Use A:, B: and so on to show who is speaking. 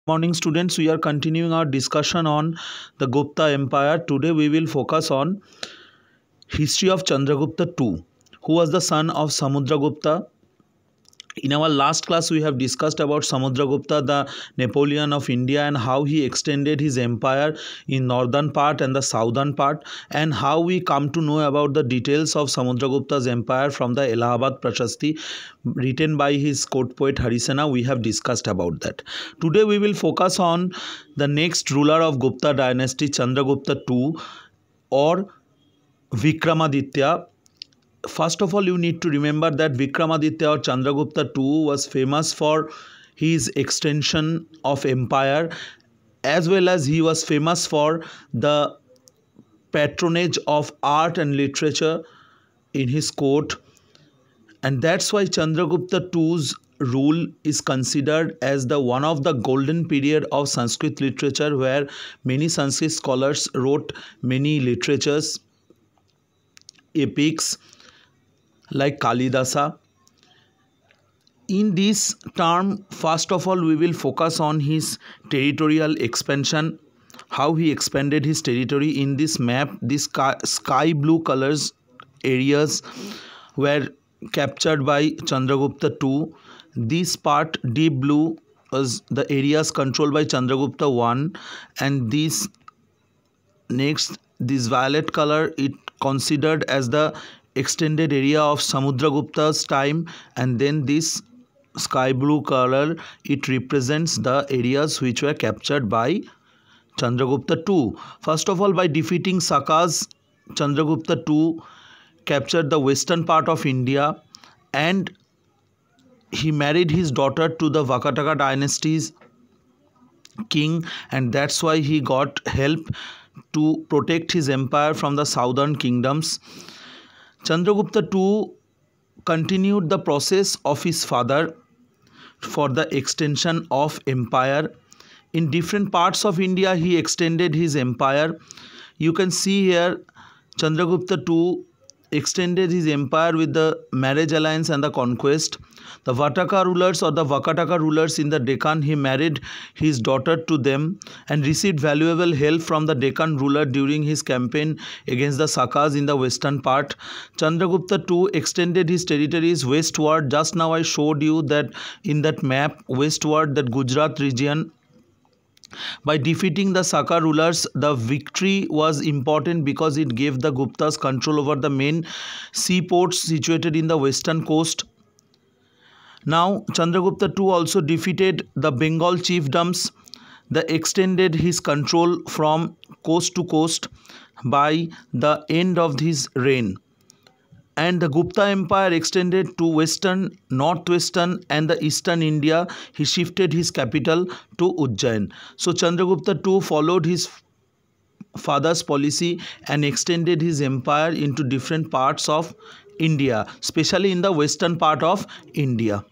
A: Morning students, we are continuing our discussion on the Gupta Empire. Today we will focus on history of Chandragupta II, who was the son of Samudragupta. In our last class we have discussed about Samudragupta, the Napoleon of India, and how he extended his empire in northern part and the southern part, and how we come to know about the details of Samudragupta's empire from the Allahabad Prashasti written by his court poet Harisena. We have discussed about that. Today we will focus on the next ruler of Gupta dynasty, Chandragupta II or Vikramaditya. First of all, you need to remember that Vikramaditya or Chandragupta II was famous for his extension of empire, as well as he was famous for the patronage of art and literature in his court, and that's why Chandragupta II's rule is considered as the one of the golden period of Sanskrit literature, where many Sanskrit scholars wrote many literatures, epics like Kalidasa. In this term, first of all, we will focus on his territorial expansion, how he expanded his territory. In this map, this sky blue colors areas were captured by Chandragupta II. This part deep blue was the areas controlled by Chandragupta I, and this violet color it considered as the extended area of Samudragupta's time, and then this sky blue color it represents the areas which were captured by Chandragupta II. First of all, by defeating Sakas, Chandragupta II captured the western part of India, and he married his daughter to the Vakataka dynasty's king, and that's why he got help to protect his empire from the southern kingdoms. Chandragupta II continued the process of his father for the extension of empire. In different parts of India, he extended his empire. You can see here Chandragupta II extended his empire with the marriage alliance and the conquest. The Vataka rulers or the Vakataka rulers in the Deccan, he married his daughter to them and received valuable help from the Deccan ruler during his campaign against the Sakas in the western part. Chandragupta II extended his territories westward. Just now I showed you that in that map, westward, that Gujarat region. By defeating the Saka rulers, the victory was important because it gave the Guptas control over the main seaports situated in the western coast. Now, Chandragupta II also defeated the Bengal chiefdoms. They extended his control from coast to coast by the end of his reign. And the Gupta Empire extended to western, northwestern and the eastern India. He shifted his capital to Ujjain. So Chandragupta II followed his father's policy and extended his empire into different parts of India, especially in the western part of India.